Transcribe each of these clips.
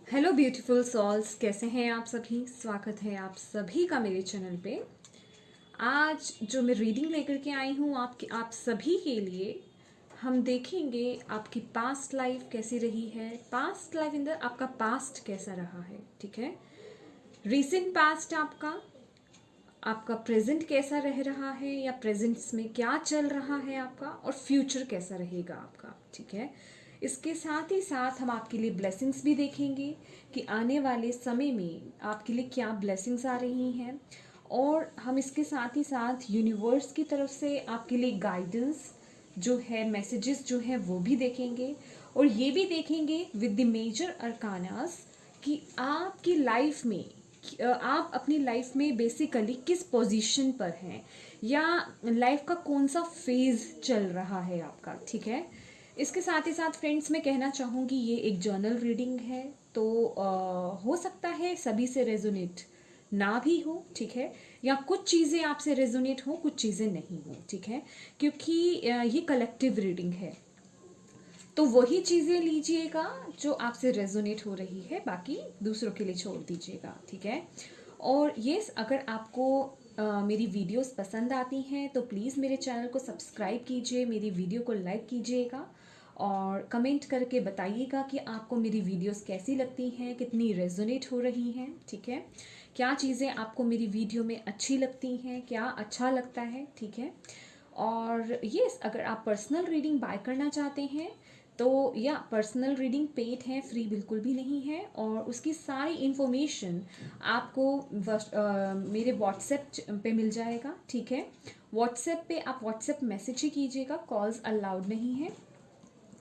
Hello beautiful souls, कैसे हैं आप सभी। स्वागत है आप सभी का मेरे चैनल पे। आज जो मैं रीडिंग लेकर के आई हूँ आप सभी के लिए, हम देखेंगे आपकी पास्ट लाइफ कैसी रही है। पास्ट लाइफ इन द आपका पास्ट कैसा रहा है, ठीक है। रीसेंट पास्ट आपका प्रेजेंट कैसा रह रहा है, या प्रेजेंट्स में क्या चल रहा है आपका, और फ्यूचर कैसा रहेगा आपका, ठीक है। इसके साथ ही साथ हम आपके लिए ब्लेसिंग्स भी देखेंगे कि आने वाले समय में आपके लिए क्या ब्लेसिंग्स आ रही हैं, और हम इसके साथ ही साथ यूनिवर्स की तरफ से आपके लिए गाइडेंस जो है, मैसेजेस जो है वो भी देखेंगे। और ये भी देखेंगे विद द मेजर अरकानास कि आपकी लाइफ में आप अपनी लाइफ में बेसिकली किस पोजीशन पर हैं, या लाइफ का कौन सा फेज चल रहा है आपका, ठीक है। इसके साथ ही साथ फ्रेंड्स मैं कहना चाहूँगी ये एक जर्नल रीडिंग है, तो हो सकता है सभी से रेजोनेट ना भी हो, ठीक है, या कुछ चीज़ें आपसे रेजोनेट हो, कुछ चीज़ें नहीं हो, ठीक है, क्योंकि ये कलेक्टिव रीडिंग है। तो वही चीज़ें लीजिएगा जो आपसे रेजोनेट हो रही है, बाकी दूसरों के लिए छोड़ दीजिएगा, ठीक है। और यस, अगर आपको मेरी वीडियोस पसंद आती हैं तो प्लीज़ मेरे चैनल को सब्सक्राइब कीजिए, मेरी वीडियो को लाइक कीजिएगा, और कमेंट करके बताइएगा कि आपको मेरी वीडियोस कैसी लगती हैं, कितनी रेजोनेट हो रही हैं, ठीक है। क्या चीज़ें आपको मेरी वीडियो में अच्छी लगती हैं, क्या अच्छा लगता है, ठीक है। और यस, अगर आप पर्सनल रीडिंग बाय करना चाहते हैं तो या पर्सनल रीडिंग पेड है, फ्री बिल्कुल भी नहीं है, और उसकी सारी इन्फॉर्मेशन आपको मेरे व्हाट्सएप पे मिल जाएगा, ठीक है। व्हाट्सएप पे आप व्हाट्सएप मैसेज ही कीजिएगा, कॉल्स अलाउड नहीं है।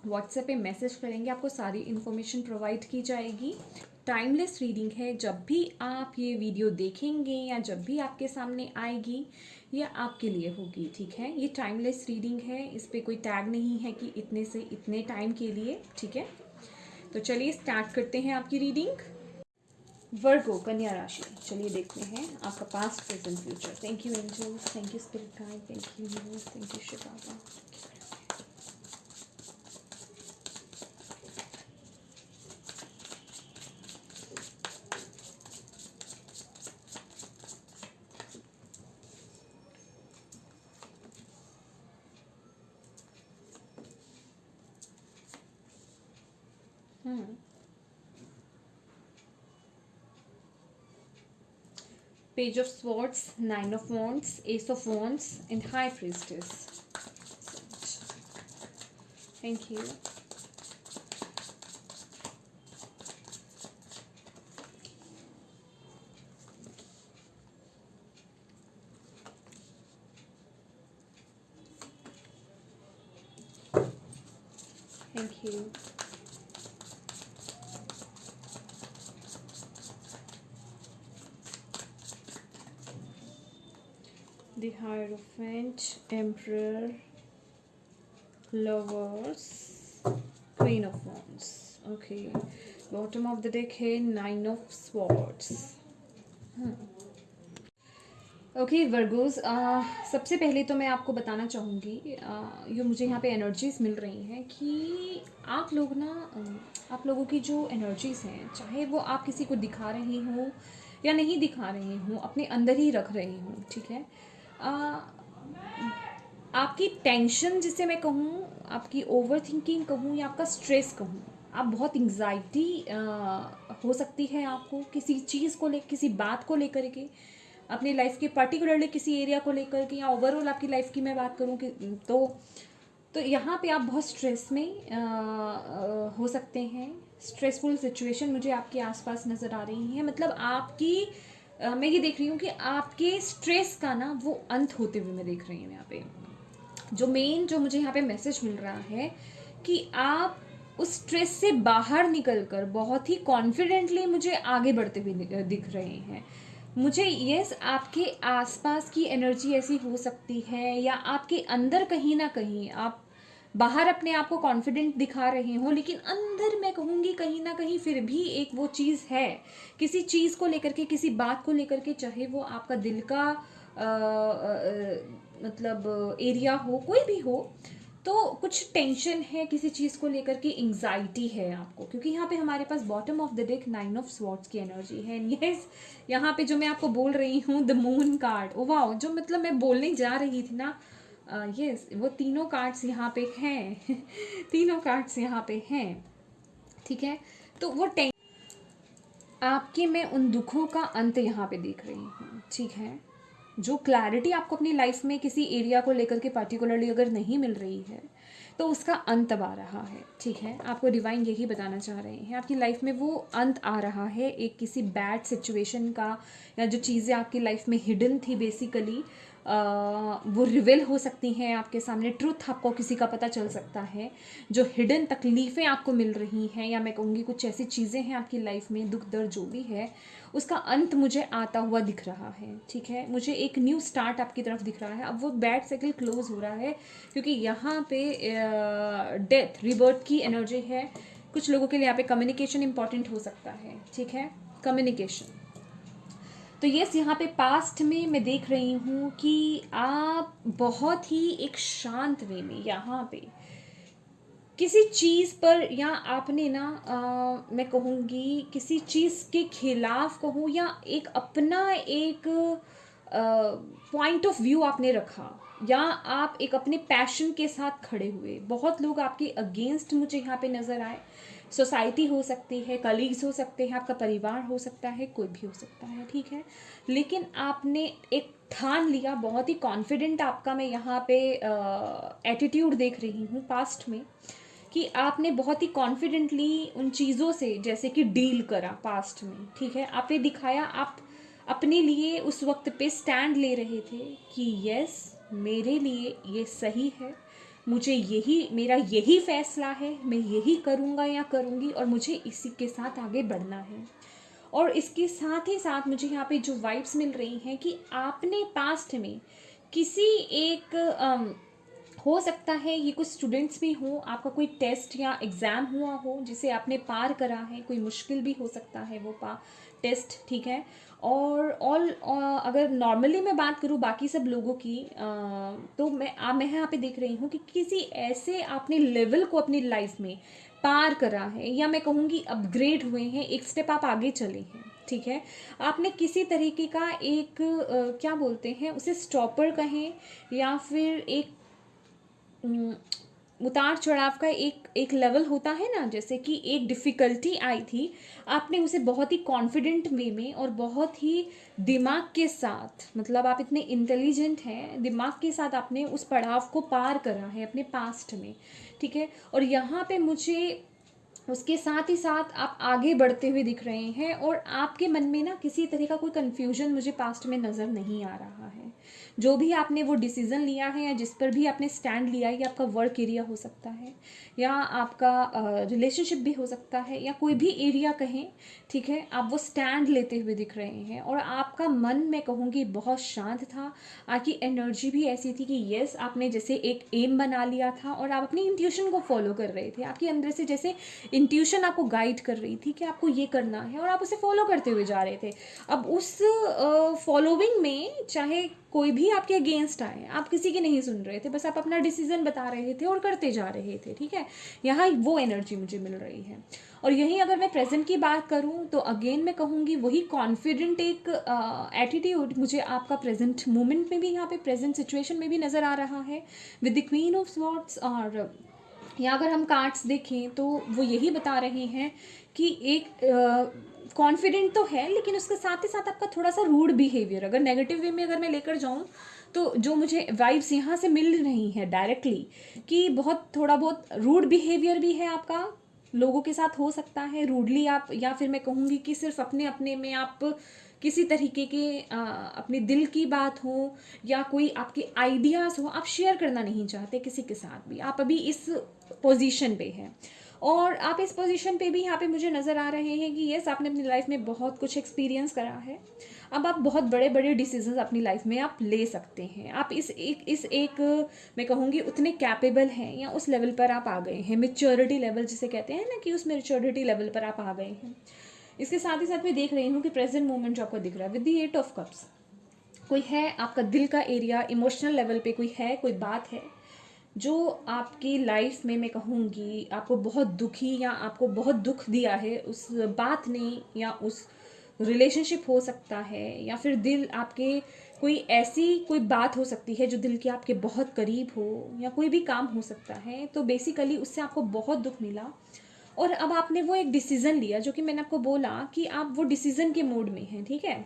व्हाट्सएप पे मैसेज करेंगे, आपको सारी इन्फॉर्मेशन प्रोवाइड की जाएगी। टाइमलेस रीडिंग है, जब भी आप ये वीडियो देखेंगे या जब भी आपके सामने आएगी ये आपके लिए होगी, ठीक है। ये टाइमलेस रीडिंग है, इस पर कोई टैग नहीं है कि इतने से इतने टाइम के लिए, ठीक है। तो चलिए स्टार्ट करते हैं आपकी रीडिंग। वर्गो, कन्या राशि, चलिए देखते हैं आपका past present future. Thank you angels, thank you spirit guide, thank you universe, thank you Shiv Baba. Page of Swords, Nine of Wands, Ace of Wands, and High Priestess. Thank you. Thank you. The Hierophant, Emperor, Lovers, Queen of Wands. Okay. Bottom of the deck है Nine of Swords. Okay Virgo's, सबसे पहले तो मैं आपको बताना चाहूँगी, ये मुझे यहाँ पे एनर्जीज मिल रही हैं कि आप लोग ना, आप लोगों की जो एनर्जीज हैं, चाहे वो आप किसी को दिखा रहे हो या नहीं दिखा रहे हो, अपने अंदर ही रख रहे हो, ठीक है। अ, आपकी टेंशन जिसे मैं कहूँ, आपकी ओवर थिंकिंग कहूँ, या आपका स्ट्रेस कहूँ, आप बहुत एंग्जाइटी हो सकती है आपको किसी चीज़ को ले, किसी बात को लेकर के, अपनी लाइफ के पर्टिकुलरली किसी एरिया को लेकर के, या ओवरऑल आपकी लाइफ की मैं बात करूँ कि तो यहाँ पे आप बहुत स्ट्रेस में हो सकते हैं। स्ट्रेसफुल सिचुएशन मुझे आपके आसपास नज़र आ रही है, मतलब आपकी मैं ये देख रही हूँ कि आपके स्ट्रेस का ना वो अंत होते हुए मैं देख रही हूँ यहाँ पे। जो मुझे यहाँ पे मैसेज मिल रहा है कि आप उस स्ट्रेस से बाहर निकलकर बहुत ही कॉन्फिडेंटली मुझे आगे बढ़ते हुए दिख रहे हैं। मुझे यस, आपके आसपास की एनर्जी ऐसी हो सकती है, या आपके अंदर कहीं ना कहीं आप बाहर अपने आप को कॉन्फिडेंट दिखा रहे हो, लेकिन अंदर मैं कहूँगी कहीं ना कहीं फिर भी एक वो चीज़ है, किसी चीज़ को लेकर के, किसी बात को लेकर के, चाहे वो आपका दिल का मतलब एरिया हो, कोई भी हो, तो कुछ टेंशन है किसी चीज़ को लेकर के, एंग्जाइटी है आपको, क्योंकि यहाँ पे हमारे पास bottom of the deck 9 of swords की एनर्जी है। यस, यहाँ पे जो मैं आपको बोल रही हूँ द मून कार्ड, ओ वाह, जो मतलब मैं बोलने जा रही थी ना, यस वो तीनों कार्ड्स यहाँ पे हैं तीनों कार्ड्स यहाँ पे हैं, ठीक है। तो वो आपके मैं उन दुखों का अंत यहाँ पे देख रही हूँ, ठीक है। जो क्लैरिटी आपको अपनी लाइफ में किसी एरिया को लेकर के पर्टिकुलरली अगर नहीं मिल रही है, तो उसका अंत अब आ रहा है, ठीक है। आपको डिवाइन यही बताना चाह रहे हैं, आपकी लाइफ में वो अंत आ रहा है एक किसी बैड सिचुएशन का, या जो चीज़ें आपकी लाइफ में हिडन थी बेसिकली, वो रिवील हो सकती हैं आपके सामने, ट्रुथ आपको किसी का पता चल सकता है, जो हिडन तकलीफ़ें आपको मिल रही हैं, या मैं कहूँगी कुछ ऐसी चीज़ें हैं आपकी लाइफ में, दुख दर्द जो भी है, उसका अंत मुझे आता हुआ दिख रहा है, ठीक है। मुझे एक न्यू स्टार्ट आपकी तरफ दिख रहा है। अब वो बैड साइकिल क्लोज हो रहा है, क्योंकि यहाँ पे डेथ रिबर्थ की एनर्जी है। कुछ लोगों के लिए यहाँ पे कम्युनिकेशन इंपॉर्टेंट हो सकता है, ठीक है, कम्युनिकेशन। तो यस, यहाँ पे पास्ट में मैं देख रही हूँ कि आप बहुत ही एक शांत वे में यहाँ पे किसी चीज़ पर, या आपने ना मैं कहूँगी किसी चीज़ के खिलाफ कहूँ, या एक अपना एक पॉइंट ऑफ व्यू आपने रखा, या आप एक अपने पैशन के साथ खड़े हुए। बहुत लोग आपके अगेंस्ट मुझे यहाँ पे नज़र आए। सोसाइटी हो सकती है, कलीग्स हो सकते हैं, आपका परिवार हो सकता है, कोई भी हो सकता है, ठीक है। लेकिन आपने एक ठान लिया, बहुत ही कॉन्फिडेंट आपका मैं यहाँ पे एटीट्यूड देख रही हूँ पास्ट में, कि आपने बहुत ही कॉन्फिडेंटली उन चीज़ों से जैसे कि डील करा पास्ट में, ठीक है। आपने दिखाया, आप अपने लिए उस वक्त पे स्टैंड ले रहे थे कि यस, मेरे लिए ये सही है, मुझे यही, मेरा यही फैसला है, मैं यही करूँगा या करूँगी, और मुझे इसी के साथ आगे बढ़ना है। और इसके साथ ही साथ मुझे यहाँ पे जो वाइब्स मिल रही हैं कि आपने पास्ट में किसी एक हो सकता है ये कुछ स्टूडेंट्स भी हों, आपका कोई टेस्ट या एग्ज़ाम हुआ हो जिसे आपने पार करा है, कोई मुश्किल भी हो सकता है वो टेस्ट, ठीक है। और अगर नॉर्मली मैं बात करूँ बाकी सब लोगों की, तो मैं यहाँ पे देख रही हूँ कि किसी ऐसे आपने लेवल को अपनी लाइफ में पार करा है, या मैं कहूँगी अपग्रेड हुए हैं, एक स्टेप आप आगे चले हैं, ठीक है। आपने किसी तरीके का एक क्या बोलते हैं उसे, स्टॉपर कहें, या फिर एक उतार चढ़ाव का एक लेवल होता है ना, जैसे कि एक डिफ़िकल्टी आई थी, आपने उसे बहुत ही कॉन्फिडेंट वे में और बहुत ही दिमाग के साथ, मतलब आप इतने इंटेलिजेंट हैं, दिमाग के साथ आपने उस पड़ाव को पार करा है अपने पास्ट में, ठीक है। और यहाँ पे मुझे उसके साथ ही साथ आप आगे बढ़ते हुए दिख रहे हैं, और आपके मन में ना किसी तरह का कोई कन्फ्यूजन मुझे पास्ट में नज़र नहीं आ रहा है। जो भी आपने वो डिसीज़न लिया है, या जिस पर भी आपने स्टैंड लिया है, या आपका वर्क एरिया हो सकता है, या आपका रिलेशनशिप भी हो सकता है, या कोई भी एरिया कहें, ठीक है, आप वो स्टैंड लेते हुए दिख रहे हैं। और आपका मन, मैं कहूँगी, बहुत शांत था। आपकी एनर्जी भी ऐसी थी कि यस, आपने जैसे एक एम बना लिया था, और आप अपनी इंट्यूशन को फॉलो कर रहे थे। आपके अंदर से जैसे इंट्यूशन आपको गाइड कर रही थी कि आपको ये करना है, और आप उसे फॉलो करते हुए जा रहे थे। अब उस फॉलोइंग में चाहे कोई भी आपके अगेंस्ट आए, आप किसी की नहीं सुन रहे थे, बस आप अपना डिसीजन बता रहे थे और करते जा रहे थे, ठीक है। यहाँ वो एनर्जी मुझे मिल रही है। और यहीं अगर मैं प्रेजेंट की बात करूँ, तो अगेन मैं कहूँगी वही कॉन्फिडेंट एक एटीट्यूड मुझे आपका प्रेजेंट मोमेंट में भी, यहाँ पे प्रेजेंट सिचुएशन में भी नज़र आ रहा है, with the queen of swords. और या अगर हम कार्ड्स देखें तो वो यही बता रहे हैं कि एक कॉन्फिडेंट तो है, लेकिन उसके साथ ही साथ आपका थोड़ा सा रूड बिहेवियर, अगर नेगेटिव वे में अगर मैं लेकर जाऊँ, तो जो मुझे वाइब्स यहाँ से मिल रही हैं डायरेक्टली, कि बहुत थोड़ा बहुत रूड बिहेवियर भी है आपका, लोगों के साथ हो सकता है रूडली आप, या फिर मैं कहूँगी कि सिर्फ अपने अपने में आप किसी तरीके के अपने दिल की बात हो, या कोई आपके आइडियाज़ हो, आप शेयर करना नहीं चाहते किसी के साथ भी। आप अभी इस पोजीशन पे हैं, और आप इस पोजीशन पे भी यहाँ पे मुझे नज़र आ रहे हैं कि यस, आपने अपनी लाइफ में बहुत कुछ एक्सपीरियंस करा है। अब आप बहुत बड़े बड़े डिसीजंस अपनी लाइफ में आप ले सकते हैं। आप इस एक मैं कहूँगी उतने कैपेबल हैं, या उस लेवल पर आप आ गए हैं, मेच्योरिटी लेवल जिसे कहते हैं ना, कि उस मेच्योरिटी लेवल पर आप आ गए हैं। इसके साथ ही साथ मैं देख रही हूँ कि प्रेजेंट मोमेंट जो आपको दिख रहा है विद द 8 ऑफ कप्स, कोई है आपका दिल का एरिया, इमोशनल लेवल पे कोई है, कोई बात है जो आपकी लाइफ में मैं कहूँगी आपको बहुत दुखी या आपको बहुत दुख दिया है, उस बात ने या उस रिलेशनशिप हो सकता है, या फिर दिल आपके कोई ऐसी कोई बात हो सकती है जो दिल के आपके बहुत करीब हो, या कोई भी काम हो सकता है। तो बेसिकली उससे आपको बहुत दुख मिला और अब आपने वो एक डिसीज़न लिया, जो कि मैंने आपको बोला कि आप वो डिसीज़न के मोड में हैं, ठीक है।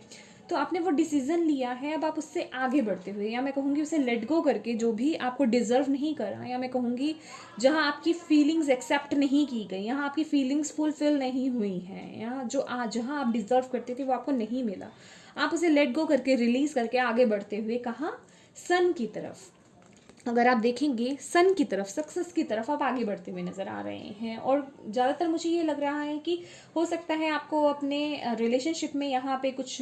तो आपने वो डिसीज़न लिया है, अब आप उससे आगे बढ़ते हुए, या मैं कहूँगी उसे लेट गो करके, जो भी आपको डिज़र्व नहीं करा, या मैं कहूँगी जहाँ आपकी फीलिंग्स एक्सेप्ट नहीं की गई, यहाँ आपकी फीलिंग्स फुलफिल नहीं हुई हैं, या जो जहाँ आप डिज़र्व करते थे वो आपको नहीं मिला, आप उसे लेट गो करके रिलीज़ करके आगे बढ़ते हुए कहाँ, सन की तरफ। अगर आप देखेंगे सन की तरफ, सक्सेस की तरफ आप आगे बढ़ते हुए नज़र आ रहे हैं। और ज़्यादातर मुझे ये लग रहा है कि हो सकता है आपको अपने रिलेशनशिप में यहाँ पे कुछ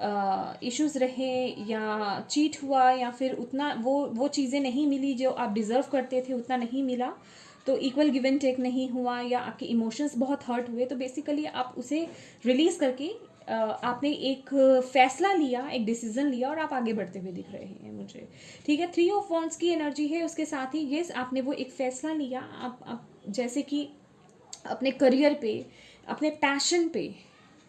इश्यूज़ रहे, या चीट हुआ, या फिर उतना वो चीज़ें नहीं मिली जो आप डिज़र्व करते थे, उतना नहीं मिला, तो इक्वल गिव एंड टेक नहीं हुआ, या आपके इमोशंस बहुत हर्ट हुए। तो बेसिकली आप उसे रिलीज़ करके आपने एक फैसला लिया, एक डिसीजन लिया, और आप आगे बढ़ते हुए दिख रहे हैं मुझे, ठीक है। 3 ऑफ वॉन्ड्स की एनर्जी है, उसके साथ ही यस आपने वो एक फैसला लिया, आप जैसे कि अपने करियर पे, अपने पैशन पे,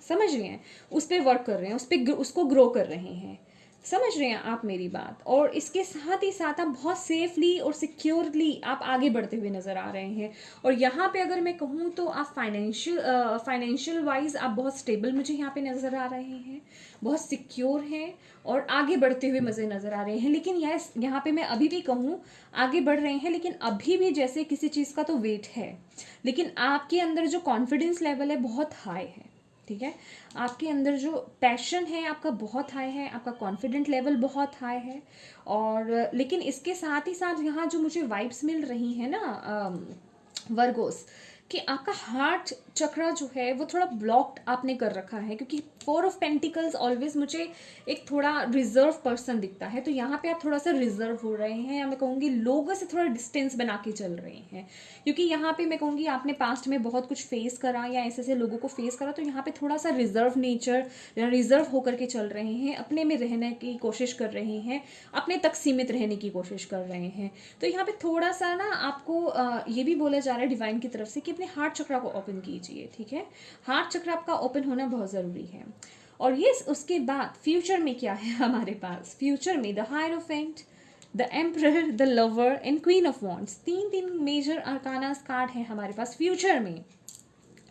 समझ रहे हैं, उस पर वर्क कर रहे हैं, उसको ग्रो कर रहे हैं, समझ रहे हैं आप मेरी बात। और इसके साथ ही साथ आप बहुत सेफली और सिक्योरली आप आगे बढ़ते हुए नज़र आ रहे हैं। और यहाँ पे अगर मैं कहूँ तो आप फाइनेंशियल वाइज आप बहुत स्टेबल मुझे यहाँ पे नज़र आ रहे हैं, बहुत सिक्योर हैं और आगे बढ़ते हुए मज़े नज़र आ रहे हैं। लेकिन यस, यहाँ पे मैं अभी भी कहूँ आगे बढ़ रहे हैं, लेकिन अभी भी जैसे किसी चीज़ का तो वेट है, लेकिन आपके अंदर जो कॉन्फिडेंस लेवल है बहुत हाई है, ठीक है। आपके अंदर जो पैशन है आपका बहुत हाई है, आपका कॉन्फिडेंट लेवल बहुत हाई है। और लेकिन इसके साथ ही साथ यहाँ जो मुझे वाइब्स मिल रही है ना वर्गोस, कि आपका हार्ट चक्रा जो है वो थोड़ा ब्लॉक्ड आपने कर रखा है, क्योंकि 4 ऑफ पेंटिकल्स ऑलवेज मुझे एक थोड़ा रिजर्व पर्सन दिखता है। तो यहाँ पे आप थोड़ा सा रिजर्व हो रहे हैं, या मैं कहूँगी लोगों से थोड़ा डिस्टेंस बना के चल रहे हैं, क्योंकि यहाँ पे मैं कहूँगी आपने पास्ट में बहुत कुछ फेस करा या ऐसे ऐसे लोगों को फेस करा, तो यहाँ पे थोड़ा सा रिजर्व नेचर या रिजर्व होकर के चल रहे हैं, अपने में रहने की कोशिश कर रहे हैं, अपने तक सीमित रहने की कोशिश कर रहे हैं। तो यहाँ पे थोड़ा सा ना आपको ये भी बोला जा रहा है डिवाइन की तरफ से कि अपने हार्ट चक्रा को ओपन कीजिए, ठीक है। हार्ट चक्रा आपका ओपन होना बहुत ज़रूरी है। और ये उसके बाद फ्यूचर में क्या है हमारे पास, फ्यूचर में the hierophant, the emperor, the lover and queen of wands, तीन मेजर अरकानास कार्ड है हमारे पास फ्यूचर में।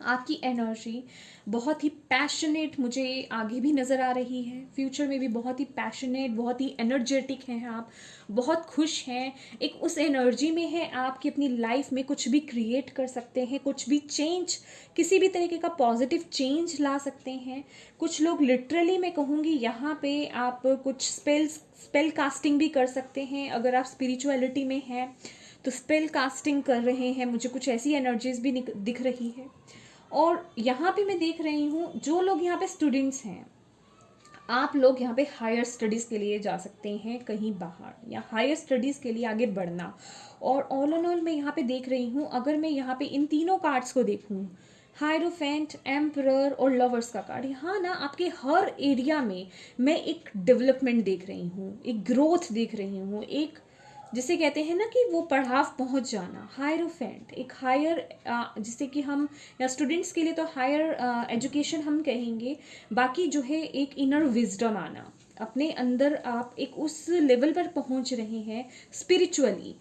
आपकी एनर्जी बहुत ही पैशनेट मुझे आगे भी नज़र आ रही है, फ्यूचर में भी बहुत ही पैशनेट, बहुत ही एनर्जेटिक हैं आप, बहुत खुश हैं, एक उस एनर्जी में है आप कि अपनी लाइफ में कुछ भी क्रिएट कर सकते हैं, कुछ भी चेंज, किसी भी तरीके का पॉजिटिव चेंज ला सकते हैं। कुछ लोग लिटरली मैं कहूँगी यहाँ पे आप कुछ स्पेल कास्टिंग भी कर सकते हैं, अगर आप स्पिरिचुअलिटी में हैं तो स्पेल कास्टिंग कर रहे हैं, मुझे कुछ ऐसी एनर्जीज भी दिख रही है। और यहाँ पे मैं देख रही हूँ जो लोग यहाँ पे स्टूडेंट्स हैं, आप लोग यहाँ पे हायर स्टडीज़ के लिए जा सकते हैं कहीं बाहर, या हायर स्टडीज़ के लिए आगे बढ़ना। और ऑल एंड ऑल मैं यहाँ पे देख रही हूँ, अगर मैं यहाँ पे इन तीनों कार्ड्स को देखूँ, हायरोफेंट, एम्परर और लवर्स का कार्ड, यहाँ ना आपके हर एरिया में मैं एक डेवलपमेंट देख रही हूँ, एक ग्रोथ देख रही हूँ, एक जिसे कहते हैं ना कि वो पढ़ाव पहुंच जाना। हायरोफेंट एक हायर, जिसे कि हम या स्टूडेंट्स के लिए तो हायर एजुकेशन हम कहेंगे, बाकी जो है एक इनर विजडम आना, अपने अंदर आप एक उस लेवल पर पहुंच रहे हैं स्पिरिचुअली,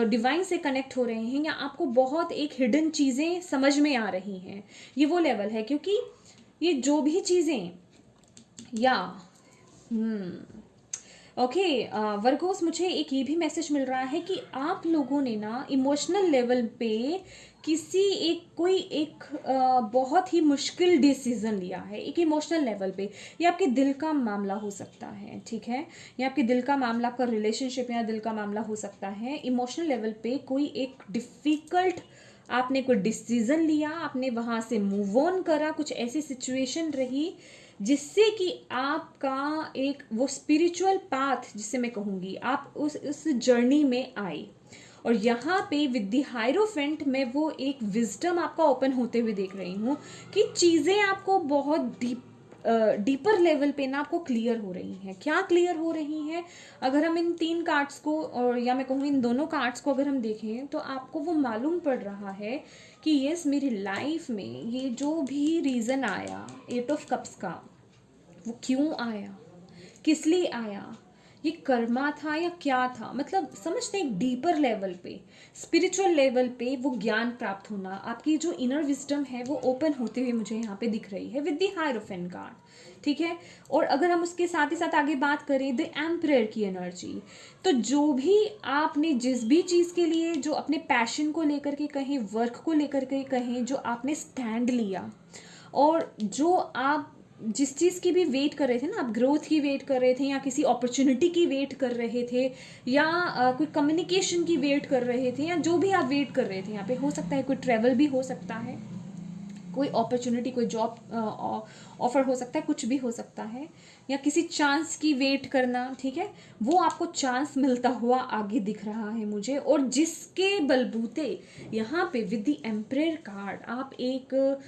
डिवाइन से कनेक्ट हो रहे हैं, या आपको बहुत एक हिडन चीज़ें समझ में आ रही हैं, ये वो लेवल है। क्योंकि ये जो भी चीज़ें या ओके वर्गोस, मुझे एक ये भी मैसेज मिल रहा है कि आप लोगों ने ना इमोशनल लेवल पे किसी कोई एक बहुत ही मुश्किल डिसीजन लिया है, एक इमोशनल लेवल पे। ये आपके दिल का मामला हो सकता है, ठीक है, ये आपके दिल का मामला, आपका रिलेशनशिप या दिल का मामला हो सकता है। इमोशनल लेवल पे कोई एक डिफ़िकल्ट आपने कोई डिसीजन लिया, आपने वहाँ से मूव ऑन करा, कुछ ऐसी सिचुएशन रही जिससे कि आपका एक वो स्पिरिचुअल पाथ, जिसे मैं कहूँगी, आप उस जर्नी में आए। और यहाँ पे विद द हायरोफेंट मैं वो एक विजडम आपका ओपन होते हुए देख रही हूँ कि चीज़ें आपको बहुत डीप डीपर लेवल पे ना आपको क्लियर हो रही हैं। क्या क्लियर हो रही हैं? अगर हम इन 3 कार्ड्स को, और या मैं कहूँ इन दोनों कार्ड्स को अगर हम देखें, तो आपको वो मालूम पड़ रहा है कि यस, मेरी लाइफ में ये जो भी रीज़न आया 8 ऑफ कप्स का, वो क्यों आया, किस लिए आया, ये कर्मा था या क्या था। मतलब समझते हैं, एक डीपर लेवल पे, स्पिरिचुअल लेवल पे वो ज्ञान प्राप्त होना, आपकी जो इनर विजडम है वो ओपन होते हुए मुझे यहाँ पे दिख रही है विद द हायरोफेंट कार्ड, ठीक है। और अगर हम उसके साथ ही साथ आगे बात करें द एम्परर की एनर्जी, तो जो भी आपने जिस भी चीज़ के लिए, जो अपने पैशन को लेकर के कहें, वर्क को लेकर के कहें, जो आपने स्टैंड लिया, और जो आप जिस चीज़ की भी वेट कर रहे थे ना, आप ग्रोथ की वेट कर रहे थे, या किसी अपॉर्चुनिटी की वेट कर रहे थे, या कोई कम्युनिकेशन की वेट कर रहे थे, या जो भी आप वेट कर रहे थे, यहाँ पे हो सकता है कोई ट्रैवल भी हो सकता है, कोई अपॉर्चुनिटी, कोई जॉब ऑफर हो सकता है, कुछ भी हो सकता है, या किसी चांस की वेट करना, ठीक है। वो आपको चांस मिलता हुआ आगे दिख रहा है मुझे, और जिसके बलबूते यहाँ पे विद द एम्परर कार्ड आप एक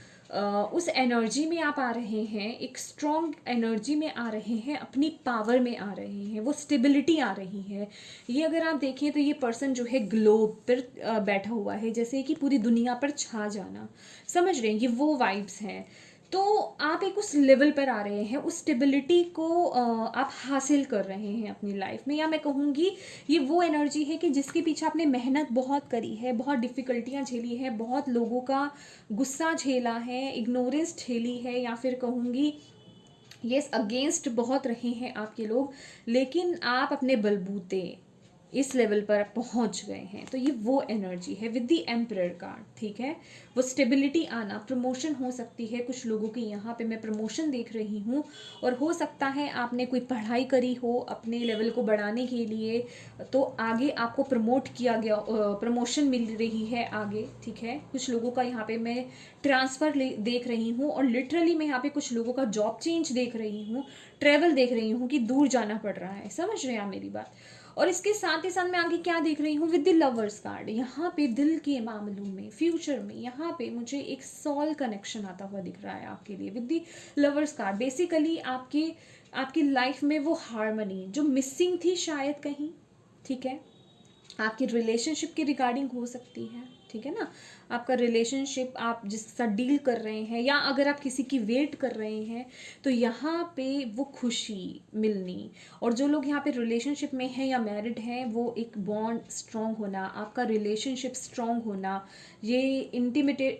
उस एनर्जी में आप आ रहे हैं, एक स्ट्रॉन्ग एनर्जी में आ रहे हैं, अपनी पावर में आ रहे हैं, वो स्टेबिलिटी आ रही है। ये अगर आप देखें तो ये पर्सन जो है ग्लोब पर बैठा हुआ है, जैसे कि पूरी दुनिया पर छा जाना, समझ रहे हैं, ये वो वाइब्स हैं। तो आप एक उस लेवल पर आ रहे हैं, उस स्टेबिलिटी को आप हासिल कर रहे हैं अपनी लाइफ में, या मैं कहूँगी ये वो एनर्जी है कि जिसके पीछे आपने मेहनत बहुत करी है, बहुत डिफ़िकल्टियाँ झेली है, बहुत लोगों का गुस्सा झेला है, इग्नोरेंस झेली है, या फिर कहूँगी यस अगेंस्ट बहुत रहे हैं आपके लोग, लेकिन आप अपने बलबूते इस लेवल पर पहुंच गए हैं। तो ये वो एनर्जी है विद द एम्परर कार्ड, ठीक है। वो स्टेबिलिटी आना, प्रमोशन हो सकती है कुछ लोगों की, यहाँ पे मैं प्रमोशन देख रही हूँ, और हो सकता है आपने कोई पढ़ाई करी हो अपने लेवल को बढ़ाने के लिए, तो आगे आपको प्रमोट किया गया, प्रमोशन मिल रही है आगे, ठीक है। कुछ लोगों का यहाँ पे मैं ट्रांसफ़र देख रही हूँ, और लिटरली मैं यहाँ पे कुछ लोगों का जॉब चेंज देख रही हूँ, ट्रैवल देख रही हूँ कि दूर जाना पड़ रहा है, समझ रहे हैं आप मेरी बात। और इसके साथ ही साथ मैं आगे क्या देख रही हूँ विद द लवर्स कार्ड, यहाँ पे दिल के मामलों में, फ्यूचर में, यहाँ पे मुझे एक सॉल कनेक्शन आता हुआ दिख रहा है आपके लिए with the lovers card. Basically आपकी लाइफ में वो हार्मनी जो मिसिंग थी शायद कहीं, ठीक है, आपकी रिलेशनशिप की रिगार्डिंग हो सकती है, ठीक है ना। आपका रिलेशनशिप आप जिसके साथ डील कर रहे हैं, या अगर आप किसी की वेट कर रहे हैं, तो यहाँ पे वो खुशी मिलनी, और जो लोग यहाँ पे रिलेशनशिप में हैं या मैरिड हैं, वो एक बॉन्ड स्ट्रॉन्ग होना, आपका रिलेशनशिप स्ट्रॉन्ग होना, ये इंटीमेटेट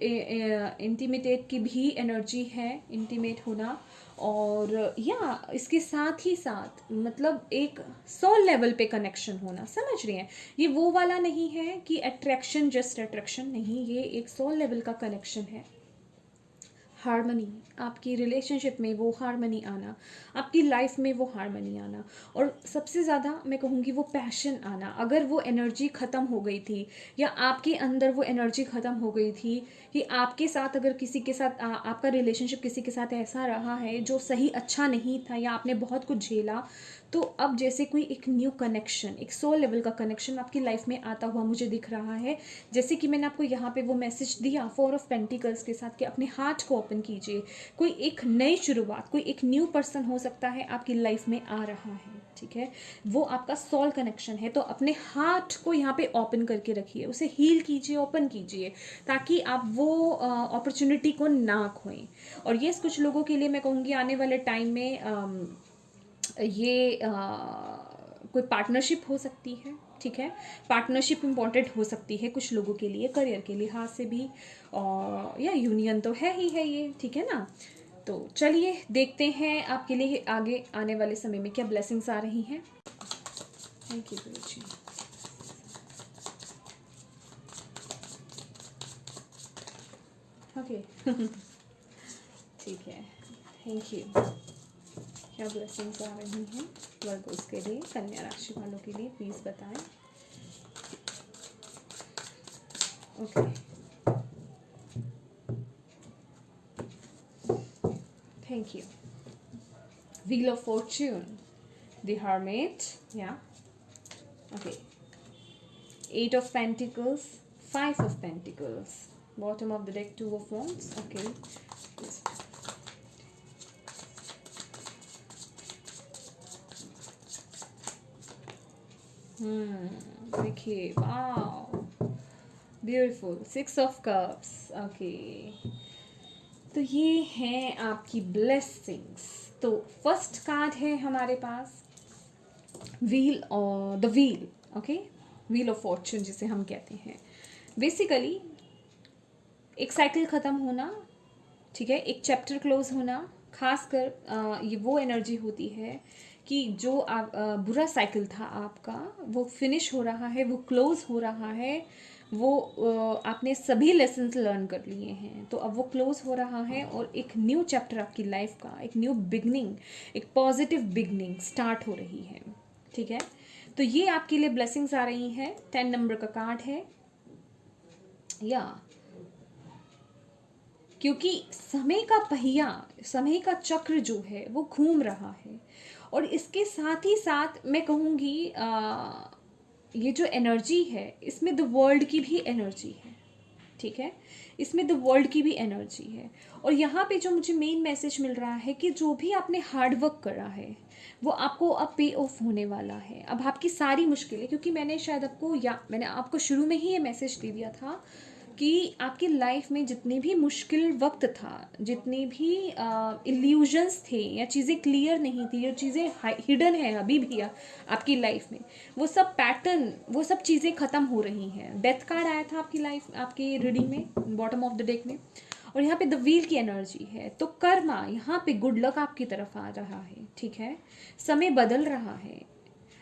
की भी एनर्जी है, इंटीमेट होना। और या इसके साथ ही साथ मतलब एक सोल लेवल पे कनेक्शन होना, समझ रही हैं। ये वो वाला नहीं है कि अट्रैक्शन, जस्ट अट्रैक्शन नहीं, ये एक सोल लेवल का कनेक्शन है। हार्मनी, आपकी रिलेशनशिप में वो हार्मनी आना, आपकी लाइफ में वो हार्मनी आना, और सबसे ज़्यादा मैं कहूँगी वो पैशन आना। अगर वो एनर्जी ख़त्म हो गई थी, या आपके अंदर वो एनर्जी ख़त्म हो गई थी कि आपके साथ अगर किसी के साथ आपका रिलेशनशिप किसी के साथ ऐसा रहा है जो सही अच्छा नहीं था, या आपने बहुत कुछ झेला, तो अब जैसे कोई एक न्यू कनेक्शन, एक सोल लेवल का कनेक्शन आपकी लाइफ में आता हुआ मुझे दिख रहा है। जैसे कि मैंने आपको यहाँ पे वो मैसेज दिया 4 ऑफ पेंटिकल्स के साथ कि अपने हार्ट को ओपन कीजिए, कोई एक नई शुरुआत, कोई एक न्यू पर्सन हो सकता है आपकी लाइफ में आ रहा है, ठीक है। वो आपका सोल कनेक्शन है, तो अपने हार्ट को यहाँ पे ओपन करके रखिए, उसे हील कीजिए, ओपन कीजिए, ताकि आप वो अपॉर्चुनिटी को ना खोएं। और ये कुछ लोगों के लिए मैं कहूँगी आने वाले टाइम में ये कोई पार्टनरशिप हो सकती है, ठीक है। पार्टनरशिप इम्पॉर्टेंट हो सकती है कुछ लोगों के लिए, करियर के लिहाज से भी, और या यूनियन तो है ही है ये, ठीक है ना। तो चलिए देखते हैं आपके लिए आगे आने वाले समय में क्या ब्लेसिंग्स आ रही हैं। Thank you guru ji. Okay ठीक है, थैंक यू। क्या ब्लेसिंग्स आ रही हैं वर्गोस के लिए, कन्या राशि वालों के लिए, प्लीज़ बताएं। Okay, thank you. Wheel of Fortune, the hermit, या okay, 8 of Pentacles, 5 of Pentacles, bottom of the deck 2 of Wands, okay, देखिए, wow, beautiful, 6 of cups. Okay, तो ये हैं आपकी ब्लेसिंग्स। तो फर्स्ट कार्ड है हमारे पास व्हील, और the wheel. Okay, wheel of Fortune जिसे हम कहते हैं। बेसिकली एक साइकिल ख़त्म होना, ठीक है, एक चैप्टर क्लोज होना। खासकर ये वो एनर्जी होती है कि जो बुरा साइकिल था आपका, वो फिनिश हो रहा है, वो क्लोज हो रहा है। वो आपने सभी लेसन्स लर्न कर लिए हैं, तो अब वो क्लोज हो रहा है और एक न्यू चैप्टर आपकी लाइफ का, एक न्यू बिगनिंग, एक पॉजिटिव बिगनिंग स्टार्ट हो रही है। ठीक है, तो ये आपके लिए ब्लेसिंग्स आ रही हैं। 10 नंबर का कार्ड है, या क्योंकि समय का पहिया, समय का चक्र जो है वो घूम रहा है। और इसके साथ ही साथ मैं कहूँगी ये जो एनर्जी है, इसमें द वर्ल्ड की भी एनर्जी है। ठीक है, इसमें द वर्ल्ड की भी एनर्जी है। और यहाँ पे जो मुझे मेन मैसेज मिल रहा है कि जो भी आपने हार्ड वर्क करा है वो आपको अब पे ऑफ होने वाला है। अब आपकी सारी मुश्किलें, क्योंकि मैंने शायद आपको, या मैंने आपको शुरू में ही ये मैसेज दे दिया था कि आपकी लाइफ में जितने भी मुश्किल वक्त था, जितने भी इल्यूजन्स थे या चीज़ें क्लियर नहीं थी, जो चीज़ें हिडन है अभी भी आपकी लाइफ में, वो सब पैटर्न, वो सब चीज़ें ख़त्म हो रही हैं। डेथ कार्ड आया था आपकी लाइफ, आपकी रीडिंग में, बॉटम ऑफ द डेक में। और यहाँ पे द व्हील की एनर्जी है, तो कर्मा, यहाँ पे गुड लक आपकी तरफ आ रहा है। ठीक है, समय बदल रहा है,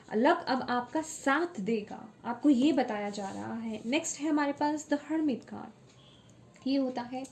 लक अब आपका साथ देगा, आपको ये बताया जा रहा है। नेक्स्ट है हमारे पास द हर्मिट कार्ड। ये होता है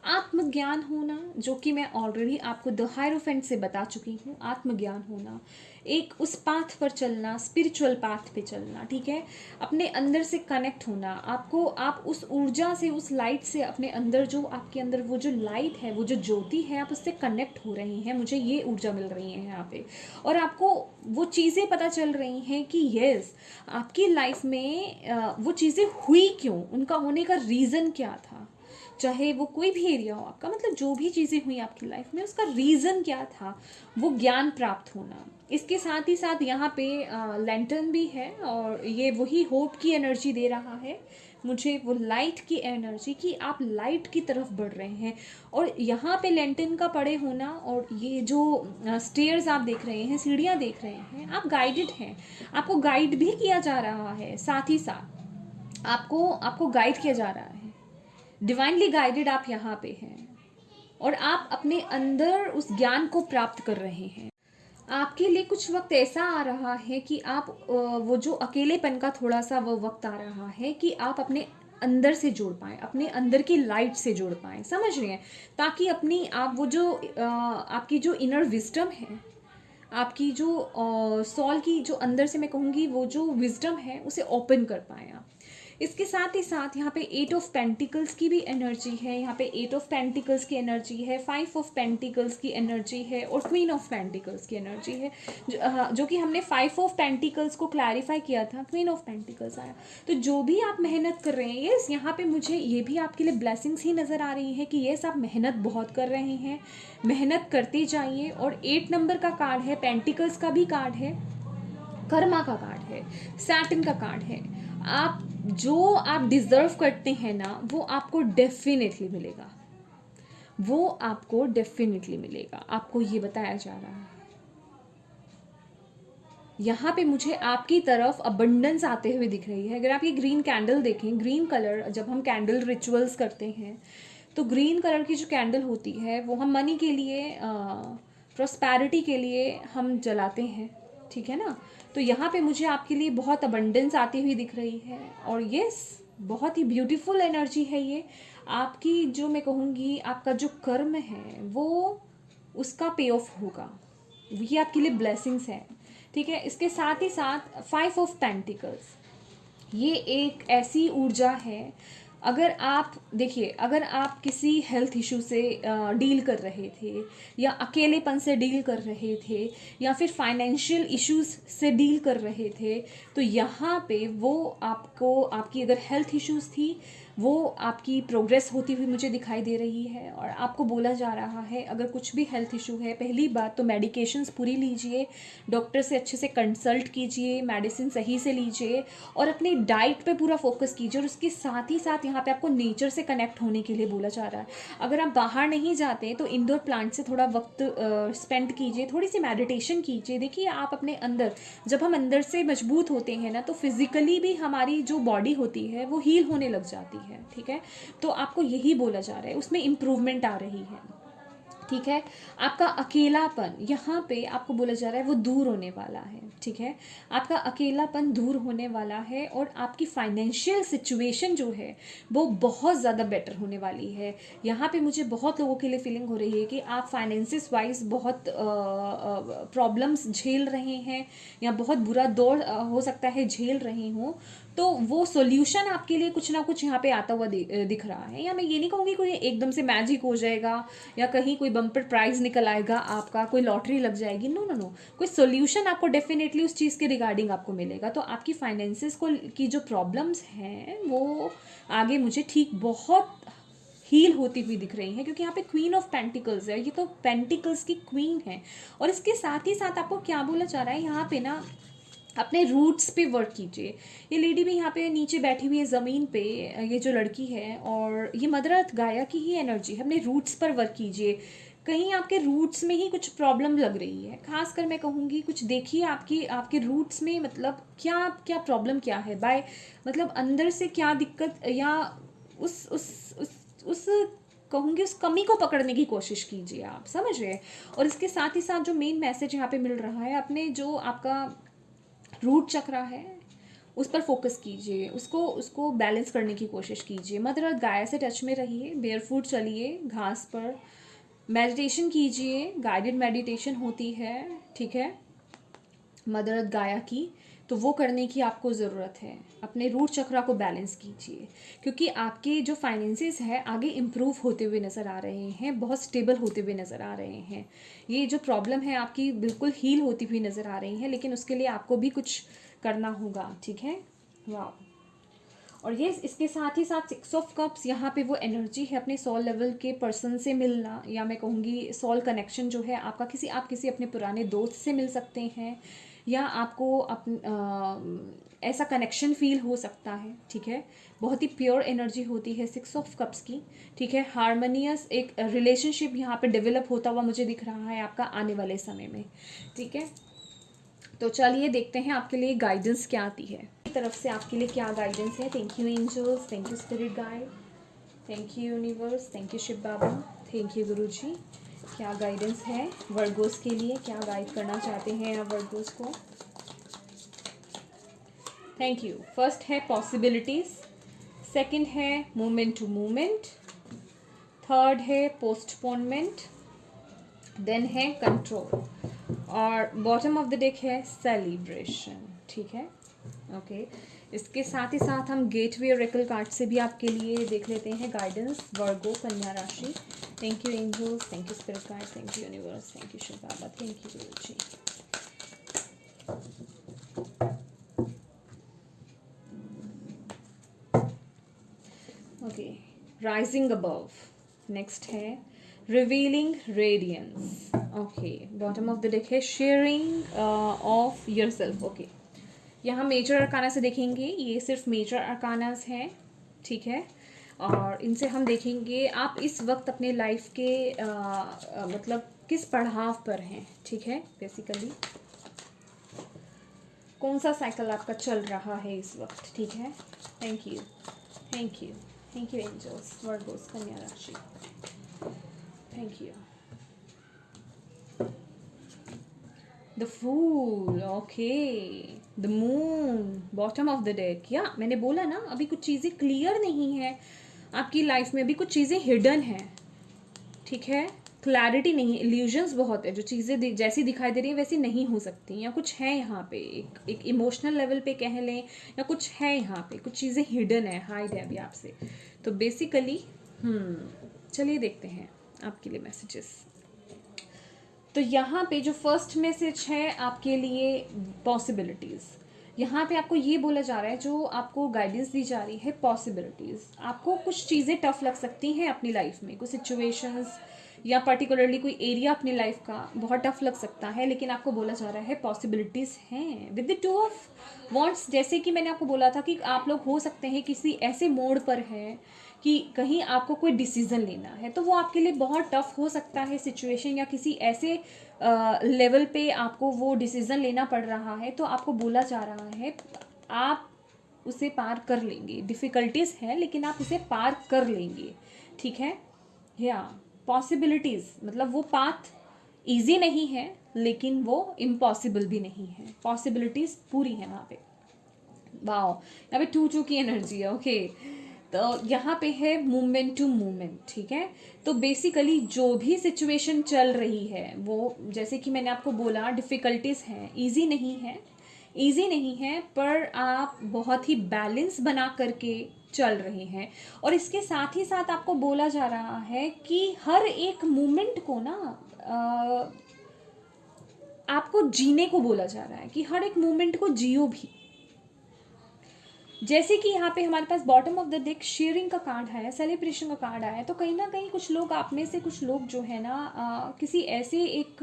आत्मज्ञान होना, जो कि मैं ऑलरेडी आपको द हायरोफेंट से बता चुकी हूँ। आत्मज्ञान होना, एक उस पाथ पर चलना, स्पिरिचुअल पाथ पे चलना। ठीक है, अपने अंदर से कनेक्ट होना, आपको, आप उस ऊर्जा से, उस लाइट से, अपने अंदर जो आपके अंदर वो जो लाइट है, वो जो ज्योति है, आप उससे कनेक्ट हो रही हैं। मुझे ये ऊर्जा मिल रही है यहाँ पे, और आपको वो चीज़ें पता चल रही हैं कि यस, आपकी लाइफ में वो चीज़ें हुई क्यों, उनका होने का रीज़न क्या था। चाहे वो कोई भी एरिया हो आपका, मतलब जो भी चीज़ें हुई आपकी लाइफ में, उसका रीज़न क्या था, वो ज्ञान प्राप्त होना। इसके साथ ही साथ यहाँ पे लैंटर्न भी है, और ये वही होप की एनर्जी दे रहा है मुझे, वो लाइट की एनर्जी, कि आप लाइट की तरफ बढ़ रहे हैं। और यहाँ पे लैंटर्न का पड़े होना, और ये जो स्टेयर्स आप देख रहे हैं, सीढ़ियाँ देख रहे हैं, आप गाइडेड हैं, आपको गाइड भी किया जा रहा है। साथ ही साथ आपको आपको गाइड किया जा रहा है, डिवाइनली गाइडेड आप यहाँ पे हैं, और आप अपने अंदर उस ज्ञान को प्राप्त कर रहे हैं। आपके लिए कुछ वक्त ऐसा आ रहा है कि आप वो जो अकेलेपन का थोड़ा सा वो वक्त आ रहा है कि आप अपने अंदर से जोड़ पाएँ, अपने अंदर की लाइट से जोड़ पाएँ, समझ रहे हैं, ताकि अपनी आप वो जो आपकी जो इनर विजडम है, आपकी जो सॉल की जो अंदर से मैं कहूँगी वो जो विजडम है, उसे ओपन कर पाएँ आप। इसके साथ ही साथ यहाँ पे 8 ऑफ पेंटिकल्स की भी एनर्जी है, यहाँ पे 8 ऑफ पेंटिकल्स की एनर्जी है, 5 ऑफ पेंटिकल्स की एनर्जी है, और क्वीन ऑफ पेंटिकल्स की एनर्जी है, जो कि हमने 5 ऑफ पेंटिकल्स को क्लैरिफाई किया था, क्वीन ऑफ पेंटिकल्स आया। तो जो भी आप मेहनत कर रहे हैं, यस, यहाँ पे मुझे ये भी आपके लिए ब्लेसिंग्स ही नज़र आ रही है कि यस, आप मेहनत बहुत कर रहे हैं, मेहनत करते जाइए। और 8 नंबर का कार्ड है, पेंटिकल्स का भी कार्ड है, कर्मा का कार्ड है, सैटर्न का कार्ड है। आप जो आप डिजर्व करते हैं ना, वो आपको डेफिनेटली मिलेगा, वो आपको डेफिनेटली मिलेगा, आपको ये बताया जा रहा है। यहाँ पे मुझे आपकी तरफ अबंडेंस आते हुए दिख रही है। अगर आप ये ग्रीन कैंडल देखें, ग्रीन कलर, जब हम कैंडल रिचुअल्स करते हैं तो ग्रीन कलर की जो कैंडल होती है वो हम मनी के लिए, प्रॉस्पैरिटी के लिए हम जलाते हैं। ठीक है ना, तो यहाँ पे मुझे आपके लिए बहुत अबंडेंस आती हुई दिख रही है, और यस, बहुत ही ब्यूटीफुल एनर्जी है ये आपकी। जो मैं कहूँगी आपका जो कर्म है वो उसका पे ऑफ होगा, ये आपके लिए ब्लेसिंग्स है। ठीक है, इसके साथ ही साथ 5 ऑफ पेंटिकल्स, ये एक ऐसी ऊर्जा है, अगर आप देखिए, अगर आप किसी हेल्थ इशू से डील कर रहे थे, या अकेलेपन से डील कर रहे थे, या फिर फाइनेंशियल इश्यूज से डील कर रहे थे, तो यहाँ पे वो आपको, आपकी अगर हेल्थ इश्यूज थी, वो आपकी प्रोग्रेस होती हुई मुझे दिखाई दे रही है। और आपको बोला जा रहा है अगर कुछ भी हेल्थ इशू है, पहली बात तो मेडिकेशंस पूरी लीजिए, डॉक्टर से अच्छे से कंसल्ट कीजिए, मेडिसिन सही से लीजिए और अपनी डाइट पे पूरा फोकस कीजिए। और उसके साथ ही साथ यहाँ पे आपको नेचर से कनेक्ट होने के लिए बोला जा रहा है। अगर आप बाहर नहीं जाते तो इंडोर प्लांट से थोड़ा वक्त स्पेंड कीजिए, थोड़ी सी मेडिटेशन कीजिए। देखिए आप अपने अंदर, जब हम अंदर से मजबूत होते हैं ना, तो फिजिकली भी हमारी जो बॉडी होती है वो हील होने लग जाती है। ठीक है, तो आपको यही बोला जा रहा है, उसमें इम्प्रूवमेंट आ रही है। ठीक है, आपका अकेलापन यहाँ पे आपको बोला जा रहा है वो दूर होने वाला है। ठीक है, आपका अकेलापन दूर होने वाला है और आपकी फाइनेंशियल सिचुएशन जो है वो बहुत ज़्यादा बेटर होने वाली है। यहाँ पे मुझे बहुत लोगों के लिए फीलिंग हो रही है कि आप फाइनेंसिस वाइज बहुत प्रॉब्लम्स झेल रहे हैं या बहुत बुरा दौर हो सकता है झेल रहे हों, तो वो सॉल्यूशन आपके लिए कुछ ना कुछ यहाँ पे आता हुआ दिख रहा है। या मैं ये नहीं कहूँगी कोई एकदम से मैजिक हो जाएगा या कहीं कोई बम्पर प्राइज निकल आएगा, आपका कोई लॉटरी लग जाएगी, नो नो नो, कोई सॉल्यूशन आपको डेफिनेटली उस चीज़ के रिगार्डिंग आपको मिलेगा। तो आपकी फाइनेंसिस को की जो प्रॉब्लम्स हैं वो आगे मुझे ठीक बहुत हील होती हुई दिख रही है, क्योंकि यहाँ पे क्वीन ऑफ पेंटिकल्स है, ये तो पेंटिकल्स की क्वीन है। और इसके साथ ही साथ आपको क्या बोला जा रहा है यहाँ पे ना, अपने रूट्स पे वर्क कीजिए। ये लेडी भी यहाँ पे नीचे बैठी हुई है ज़मीन पे, ये जो लड़की है, और ये मदर अर्थ गाया की ही एनर्जी है। अपने रूट्स पर वर्क कीजिए। कहीं आपके रूट्स में ही कुछ प्रॉब्लम लग रही है, खासकर मैं कहूँगी कुछ देखिए आपके रूट्स में, मतलब क्या क्या प्रॉब्लम क्या है, बाय मतलब अंदर से क्या दिक्कत, या उस कहूँगी उस कमी को पकड़ने की कोशिश कीजिए, आप समझ रहे हैं। और इसके साथ ही साथ जो मेन मैसेज यहाँ पे मिल रहा है, अपने जो आपका रूट चक्रा है उस पर फोकस कीजिए, उसको उसको बैलेंस करने की कोशिश कीजिए। मदर अर्थ गाया से टच में रहिए, बेयरफुट चलिए घास पर, मेडिटेशन कीजिए, गाइडेड मेडिटेशन होती है। ठीक है, मदर अर्थ गाया की, तो वो करने की आपको ज़रूरत है। अपने रूट चक्रा को बैलेंस कीजिए, क्योंकि आपके जो फाइनेंसेस है आगे इम्प्रूव होते हुए नज़र आ रहे हैं, बहुत स्टेबल होते हुए नज़र आ रहे हैं। ये जो प्रॉब्लम है आपकी बिल्कुल हील होती हुई नज़र आ रही है, लेकिन उसके लिए आपको भी कुछ करना होगा। ठीक है, वाह। और ये इसके साथ ही साथ 6 ऑफ कप्स, यहाँ पे वो एनर्जी है अपने सोल लेवल के पर्सन से मिलना, या मैं कहूँगी सोल कनेक्शन जो है आपका, आप किसी अपने पुराने दोस्त से मिल सकते हैं, या आपको ऐसा कनेक्शन फील हो सकता है। ठीक है, बहुत ही प्योर एनर्जी होती है 6 ऑफ कप्स की। ठीक है, हारमोनियस एक रिलेशनशिप यहाँ पे डेवलप होता हुआ मुझे दिख रहा है आपका आने वाले समय में। ठीक है, तो चलिए देखते हैं आपके लिए गाइडेंस क्या आती है, तरफ से आपके लिए क्या गाइडेंस है। Thank you angels, thank you spirit guide, thank you universe, thank you Shiv Baba, thank you guru ji. क्या गाइडेंस है वर्गोस के लिए, क्या गाइड करना चाहते हैं आप वर्गोस को। Thank you. फर्स्ट है पॉसिबिलिटीज, सेकंड है मूवमेंट टू मूवमेंट, थर्ड है पोस्टपोनमेंट, देन है कंट्रोल, और बॉटम ऑफ द डेक है सेलिब्रेशन। ठीक है, ओके। इसके साथ ही साथ हम गेटवे ओरेकल कार्ड से भी आपके लिए देख लेते हैं गाइडेंस वर्गो कन्या राशि। Thank you angels, thank you spirit guide, thank you universe, thank you Shiv Baba, thank you guru ji. Okay, rising above, next है revealing radiance. Okay, bottom of the deck है शेयरिंग ऑफ योरसेल्फ। ओके, यहाँ major arcana से देखेंगे, ये सिर्फ major अरकानास हैं। ठीक है, और इनसे हम देखेंगे आप इस वक्त अपने लाइफ के मतलब किस पड़ाव पर हैं। ठीक है, बेसिकली कौन सा साइकिल आपका चल रहा है इस वक्त। ठीक है, thank you, thank you, thank you angels, Virgos कन्या राशि, thank you. The fool, okay, the moon, bottom of the deck. या मैंने बोला ना, अभी कुछ चीज़ें क्लियर नहीं है आपकी लाइफ में, अभी कुछ चीज़ें हिडन हैं। ठीक है, क्लैरिटी नहीं है, इल्यूजन्स बहुत है, जो चीज़ें जैसी दिखाई दे रही है वैसी नहीं हो सकती, या कुछ है यहाँ पे एक इमोशनल लेवल पे कह लें, या कुछ है यहाँ पे, कुछ चीज़ें हिडन है, हाइड है अभी आपसे। तो बेसिकली चलिए देखते हैं आपके लिए मैसेजेस। तो यहाँ पे जो फर्स्ट मैसेज है आपके लिए पॉसिबिलिटीज़, यहाँ पे आपको ये बोला जा रहा है, जो आपको गाइडेंस दी जा रही है, पॉसिबिलिटीज़। आपको कुछ चीज़ें टफ लग सकती हैं अपनी लाइफ में, कुछ सिचुएशंस या पर्टिकुलरली कोई एरिया अपनी लाइफ का बहुत टफ लग सकता है, लेकिन आपको बोला जा रहा है पॉसिबिलिटीज़ हैं विद द 2 ऑफ वॉन्ट्स। जैसे कि मैंने आपको बोला था कि आप लोग हो सकते हैं किसी ऐसे मोड़ पर हैं कि कहीं आपको कोई डिसीज़न लेना है, तो वो आपके लिए बहुत टफ हो सकता है सिचुएशन, या किसी ऐसे लेवल पे आपको वो डिसीज़न लेना पड़ रहा है, तो आपको बोला जा रहा है आप उसे पार कर लेंगे। डिफ़िकल्टीज़ हैं लेकिन आप उसे पार कर लेंगे, ठीक है। या पॉसिबिलिटीज़ मतलब वो पाथ ईजी नहीं है लेकिन वो इम्पॉसिबल भी नहीं है, पॉसिबिलिटीज़ पूरी है वहाँ पे। वाओ, यहाँ पे 2-2 की एनर्जी है। ओके, तो यहाँ पे है मूवमेंट टू मूवमेंट, ठीक है। तो बेसिकली जो भी सिचुएशन चल रही है वो, जैसे कि मैंने आपको बोला, डिफ़िकल्टीज़ हैं, ईजी नहीं है, ईजी नहीं है, पर आप बहुत ही बैलेंस बना करके चल रहे हैं। और इसके साथ ही साथ आपको बोला जा रहा है कि हर एक मोमेंट को ना आपको जीने को बोला जा रहा है, कि हर एक मोमेंट को जियो भी। जैसे कि यहाँ पे हमारे पास bottom of the deck sharing का कार्ड है, सेलिब्रेशन का कार्ड आया है, तो कहीं ना कहीं कुछ लोग, आप में से कुछ लोग जो है ना किसी ऐसे एक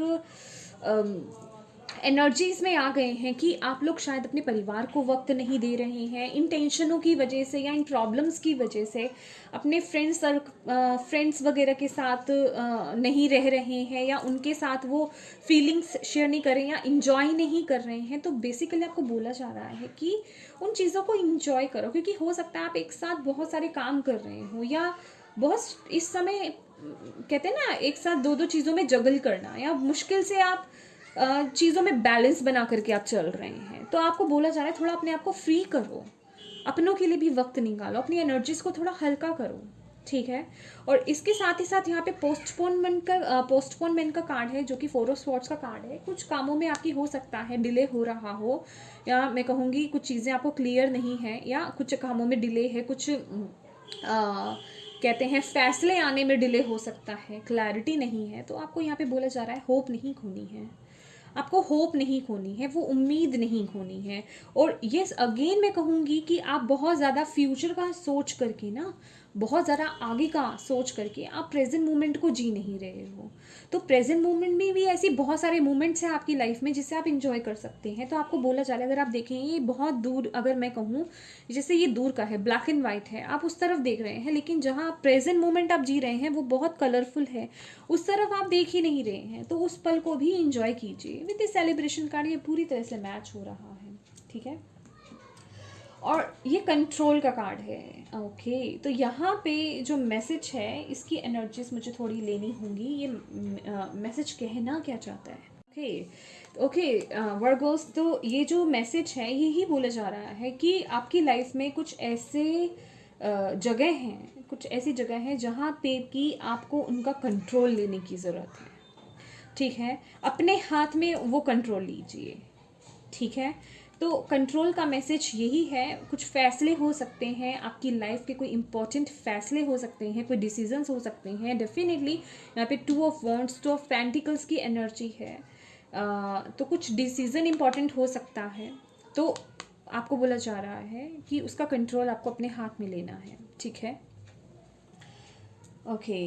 एनर्जीज में आ गए हैं कि आप लोग शायद अपने परिवार को वक्त नहीं दे रहे हैं, इन टेंशनों की वजह से या इन प्रॉब्लम्स की वजह से अपने फ्रेंड्स वगैरह के साथ नहीं रह रहे हैं, या उनके साथ वो फीलिंग्स शेयर नहीं कर रहे हैं, या इंजॉय नहीं कर रहे हैं। तो बेसिकली आपको बोला जा रहा है कि उन चीज़ों को इंजॉय करो, क्योंकि हो सकता है आप एक साथ बहुत सारे काम कर रहे हो, या बहुत इस समय कहते हैं ना एक साथ दो दो चीज़ों में जगल करना, या मुश्किल से आप चीज़ों में बैलेंस बना करके आप चल रहे हैं। तो आपको बोला जा रहा है थोड़ा अपने आप को फ्री करो, अपनों के लिए भी वक्त निकालो, अपनी एनर्जीज को थोड़ा हल्का करो, ठीक है। और इसके साथ ही साथ यहाँ पे पोस्टपोनमेंट का कार्ड है, जो कि 4 ऑफ स्वॉर्ड्स का कार्ड है। कुछ कामों में आपकी हो सकता है डिले हो रहा हो, या मैं कहूँगी कुछ चीज़ें आपको क्लियर नहीं है, या कुछ कामों में डिले है, कुछ कहते हैं फैसले आने में डिले हो सकता है, क्लैरिटी नहीं है। तो आपको यहाँ पे बोला जा रहा है होप नहीं खोनी है, आपको होप नहीं खोनी है, वो उम्मीद नहीं खोनी है। और ये अगेन मैं कहूँगी कि आप बहुत ज़्यादा फ्यूचर का सोच करके ना, बहुत ज़्यादा आगे का सोच करके आप प्रेजेंट मोमेंट को जी नहीं रहे हो। तो प्रेजेंट मोमेंट में भी ऐसी बहुत सारे मोमेंट्स हैं आपकी लाइफ में जिसे आप इंजॉय कर सकते हैं। तो आपको बोला जा रहा है, अगर आप देखें ये बहुत दूर, अगर मैं कहूँ जैसे ये दूर का है, ब्लैक एंड वाइट है, आप उस तरफ देख रहे हैं, लेकिन जहाँ प्रेजेंट मोमेंट आप जी रहे हैं वो बहुत कलरफुल है, उस तरफ आप देख ही नहीं रहे हैं। तो उस पल को भी इंजॉय कीजिए विद दिस सेलिब्रेशन कार्ड। ये पूरी तरह से मैच हो रहा है, ठीक है। और ये कंट्रोल का कार्ड है। ओके, तो यहाँ पे जो मैसेज है इसकी एनर्जीज मुझे थोड़ी लेनी होंगी, ये मैसेज कहना क्या चाहता है। ओके वर्गोस, तो ये जो मैसेज है यही बोला जा रहा है कि आपकी लाइफ में कुछ ऐसे जगह हैं, कुछ ऐसी जगह हैं जहाँ पे कि आपको उनका कंट्रोल लेने की ज़रूरत है, ठीक है। अपने हाथ में वो कंट्रोल लीजिए, ठीक है। तो कंट्रोल का मैसेज यही है, कुछ फैसले हो सकते हैं आपकी लाइफ के, कोई इंपॉर्टेंट फैसले हो सकते हैं, कोई डिसीजंस हो सकते हैं। डेफिनेटली यहाँ पे 2 ऑफ वॉन्ड्स, 2 ऑफ पेंटिकल्स की एनर्जी है। तो कुछ डिसीजन इंपॉर्टेंट हो सकता है, तो आपको बोला जा रहा है कि उसका कंट्रोल आपको अपने हाथ में लेना है, ठीक है। ओके,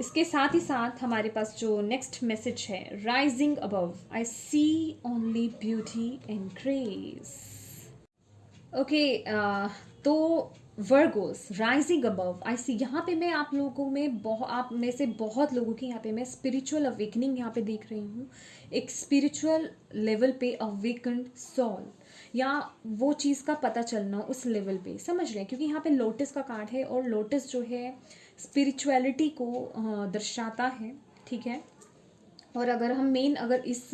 इसके साथ ही साथ हमारे पास जो नेक्स्ट मैसेज है, rising above I see only beauty and grace. Okay, तो Virgos, rising above I see, यहाँ पे मैं आप लोगों में आप में से बहुत लोगों की यहाँ पे मैं स्पिरिचुअल अवेकनिंग यहाँ पे देख रही हूँ। एक स्पिरिचुअल लेवल पे अवेकन्ड सोल, या वो चीज़ का पता चलना उस लेवल पे, समझ रहे हैं, क्योंकि यहाँ पे लोटस का कार्ड है, और लोटस जो है स्पिरिचुअलिटी को दर्शाता है, ठीक है। और अगर हम अगर इस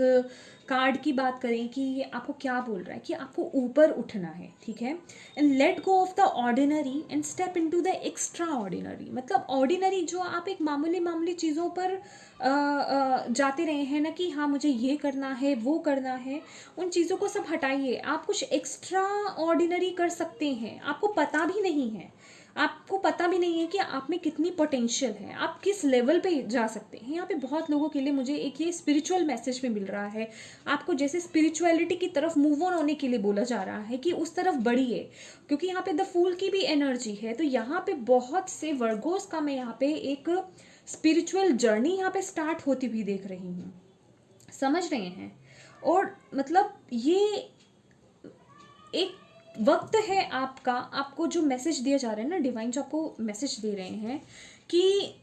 कार्ड की बात करें कि ये आपको क्या बोल रहा है, कि आपको ऊपर उठना है, ठीक है। And let go of the ordinary and step into the extra ordinary. मतलब ऑर्डिनरी जो आप एक मामूली चीज़ों पर जाते रहे हैं ना, कि हाँ मुझे ये करना है वो करना है, उन चीज़ों को सब हटाइए। आप कुछ एक्स्ट्रा ऑर्डिनरी कर सकते हैं, आपको पता भी नहीं है, आपको पता भी नहीं है कि आप में कितनी पोटेंशियल है, आप किस लेवल पे जा सकते हैं। यहाँ पे बहुत लोगों के लिए मुझे एक ये स्पिरिचुअल मैसेज में मिल रहा है, आपको जैसे स्पिरिचुअलिटी की तरफ मूव ऑन होने के लिए बोला जा रहा है कि उस तरफ बढ़िए, क्योंकि यहाँ पे द फूल की भी एनर्जी है। तो यहाँ पे बहुत से वर्गोस का मैं यहाँ पे एक स्पिरिचुअल जर्नी यहाँ पे स्टार्ट होती हुई देख रही हूँ, समझ रहे हैं। और मतलब ये एक वक्त है आपका, आपको जो मैसेज दिया जा रहा है ना, डिवाइन जो आपको मैसेज दे रहे हैं कि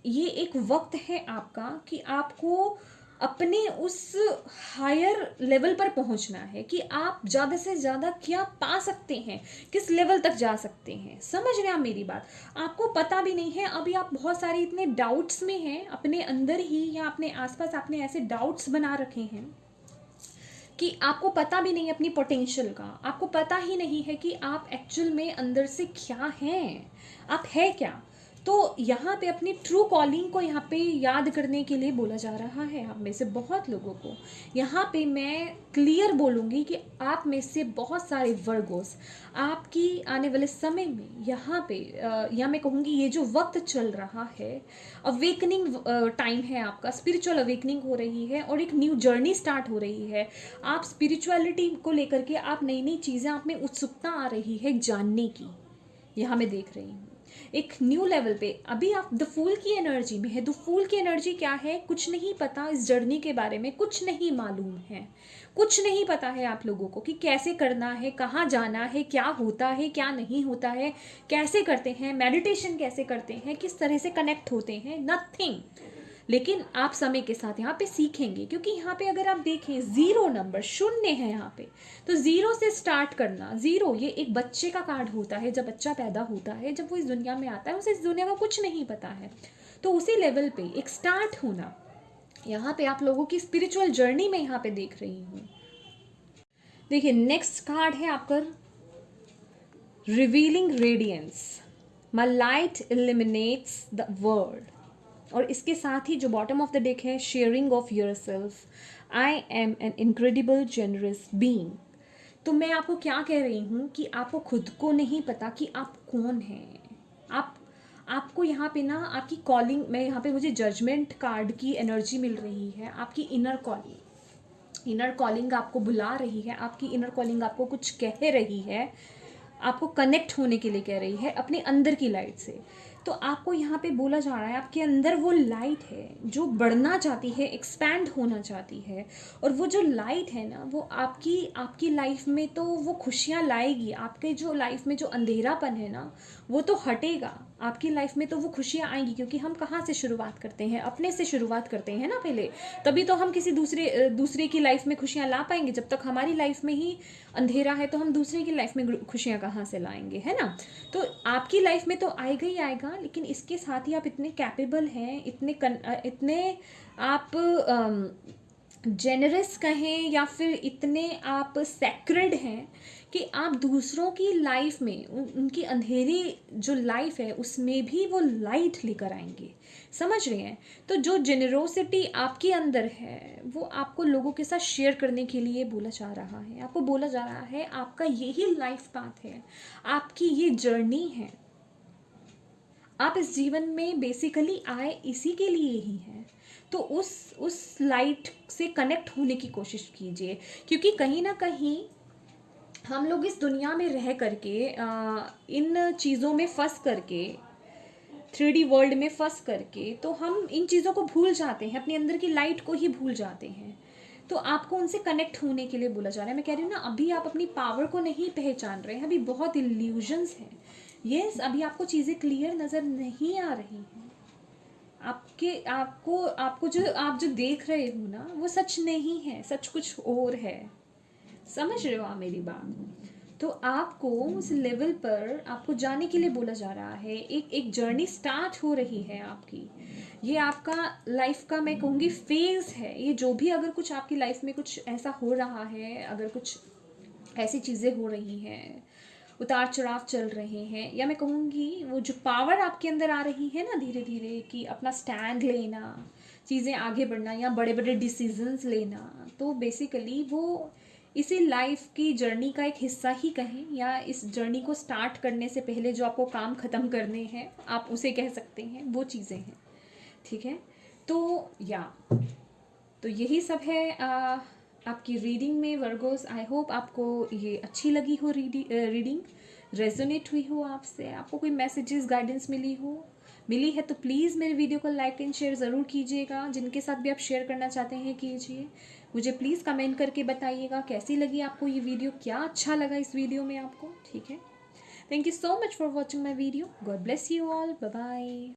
ये एक वक्त है आपका कि आपको अपने उस हायर लेवल पर पहुंचना है, कि आप ज़्यादा से ज़्यादा क्या पा सकते हैं, किस लेवल तक जा सकते हैं। समझ रहे हैं आप मेरी बात? आपको पता भी नहीं है, अभी आप बहुत सारे इतने डाउट्स में हैं अपने अंदर ही, या अपने आसपास आपने ऐसे डाउट्स बना रखे हैं कि आपको पता भी नहीं अपनी पोटेंशियल का, आपको पता ही नहीं है कि आप एक्चुअल में अंदर से क्या हैं, आप है क्या। तो यहाँ पे अपनी ट्रू कॉलिंग को यहाँ पे याद करने के लिए बोला जा रहा है आप में से बहुत लोगों को। यहाँ पे मैं क्लियर बोलूँगी कि आप में से बहुत सारे वर्गोस आपकी आने वाले समय में यहाँ पे या मैं कहूँगी ये जो वक्त चल रहा है, अवेकनिंग टाइम है आपका, स्पिरिचुअल अवेकनिंग हो रही है और एक न्यू जर्नी स्टार्ट हो रही है। आप स्पिरिचुअलिटी को लेकर के आप नई नई चीज़ें, आप में उत्सुकता आ रही है जानने की, यहाँ मैं देख रही हूँ एक न्यू लेवल पे। अभी आप द फूल की एनर्जी में है। द फूल की एनर्जी क्या है, कुछ नहीं पता इस जर्नी के बारे में, कुछ नहीं मालूम है, कुछ नहीं पता है आप लोगों को कि कैसे करना है, कहाँ जाना है, क्या होता है, क्या नहीं होता है, कैसे करते हैं, मेडिटेशन कैसे करते हैं, किस तरह से कनेक्ट होते हैं, नथिंग। लेकिन आप समय के साथ यहाँ पे सीखेंगे, क्योंकि यहाँ पे अगर आप देखें जीरो नंबर, शून्य है यहाँ पे, तो जीरो से स्टार्ट करना। जीरो ये एक बच्चे का कार्ड होता है, जब बच्चा पैदा होता है, जब वो इस दुनिया में आता है, उसे इस दुनिया का कुछ नहीं पता है, तो उसी लेवल पे एक स्टार्ट होना यहाँ पे आप लोगों की स्पिरिचुअल जर्नी में यहाँ पे देख रही हूँ। देखिए नेक्स्ट कार्ड है आपका revealing radiance, my light illuminates the world. और इसके साथ ही जो बॉटम ऑफ द डेक है, sharing of yourself, I am an incredible generous being. तो मैं आपको क्या कह रही हूँ कि आपको खुद को नहीं पता कि आप कौन हैं। आपको यहाँ पे ना आपकी कॉलिंग, मैं यहाँ पे मुझे जजमेंट कार्ड की एनर्जी मिल रही है, आपकी इनर कॉलिंग, इनर कॉलिंग आपको बुला रही है, आपकी इनर कॉलिंग आपको कुछ कह रही है, आपको कनेक्ट होने के लिए कह रही है अपने अंदर की लाइट से। तो आपको यहाँ पे बोला जा रहा है आपके अंदर वो लाइट है जो बढ़ना चाहती है, एक्सपैंड होना चाहती है, और वो जो लाइट है ना, वो आपकी लाइफ में तो वो खुशियाँ लाएगी। आपके जो लाइफ में जो अंधेरापन है ना, वो तो हटेगा, आपकी लाइफ में तो वो खुशियाँ आएंगी। क्योंकि हम कहाँ से शुरुआत करते हैं, अपने से शुरुआत करते हैं ना पहले, तभी तो हम किसी दूसरे की लाइफ में खुशियाँ ला पाएंगे। जब तक हमारी लाइफ में ही अंधेरा है तो हम दूसरे की लाइफ में खुशियाँ कहाँ से लाएंगे, है ना। तो आपकी लाइफ में तो आएगा ही आएगा, लेकिन इसके साथ ही आप इतने कैपेबल हैं, इतने आप जेनरस कहें या फिर इतने आप सैक्रेड हैं कि आप दूसरों की लाइफ में उनकी अंधेरी जो लाइफ है उसमें भी वो लाइट लेकर आएंगे, समझ रहे हैं। तो जो जेनरोसिटी आपके अंदर है वो आपको लोगों के साथ शेयर करने के लिए बोला जा रहा है। आपको बोला जा रहा है आपका यही लाइफ पाथ है, आपकी ये जर्नी है, आप इस जीवन में बेसिकली आए इसी के लिए ही हैं। तो उस लाइट से कनेक्ट होने की कोशिश कीजिए, क्योंकि कहीं ना कहीं हम लोग इस दुनिया में रह करके इन चीज़ों में फंस करके, 3D वर्ल्ड में फंस करके, तो हम इन चीज़ों को भूल जाते हैं, अपने अंदर की लाइट को ही भूल जाते हैं। तो आपको उनसे कनेक्ट होने के लिए बोला जा रहा है। मैं कह रही हूँ ना, अभी आप अपनी पावर को नहीं पहचान रहे हैं, अभी बहुत इल्यूजन्स हैं। यस, अभी आपको चीज़ें क्लियर नज़र नहीं आ रही हैं। आपको जो आप जो देख रहे हो ना, वो सच नहीं है, सच कुछ और है। समझ रहे हो आप मेरी बात? तो आपको उस लेवल पर आपको जाने के लिए बोला जा रहा है, एक जर्नी स्टार्ट हो रही है आपकी। ये आपका लाइफ का मैं कहूँगी फेज है। ये जो भी अगर कुछ आपकी लाइफ में कुछ ऐसा हो रहा है, अगर कुछ ऐसी चीज़ें हो रही हैं, उतार चढ़ाव चल रहे हैं, या मैं कहूँगी वो जो पावर आपके अंदर आ रही है ना धीरे धीरे, कि अपना स्टैंड लेना, चीज़ें आगे बढ़ना, या बड़े बड़े डिसीजंस लेना, तो बेसिकली वो इसे लाइफ की जर्नी का एक हिस्सा ही कहें, या इस जर्नी को स्टार्ट करने से पहले जो आपको काम ख़त्म करने हैं आप उसे कह सकते हैं, वो चीज़ें हैं। ठीक है, तो तो यही सब है आपकी रीडिंग में वर्गोस। आई होप आपको ये अच्छी लगी हो, रीडिंग रेजोनेट हुई हो आपसे, आपको कोई मैसेजेस गाइडेंस मिली है तो प्लीज़ मेरे वीडियो को लाइक एंड शेयर ज़रूर कीजिएगा। जिनके साथ भी आप शेयर करना चाहते हैं कीजिए। मुझे प्लीज़ कमेंट करके बताइएगा कैसी लगी आपको ये वीडियो, क्या अच्छा लगा इस वीडियो में आपको। ठीक है, thank you so much for watching my video. God bless you all, bye bye.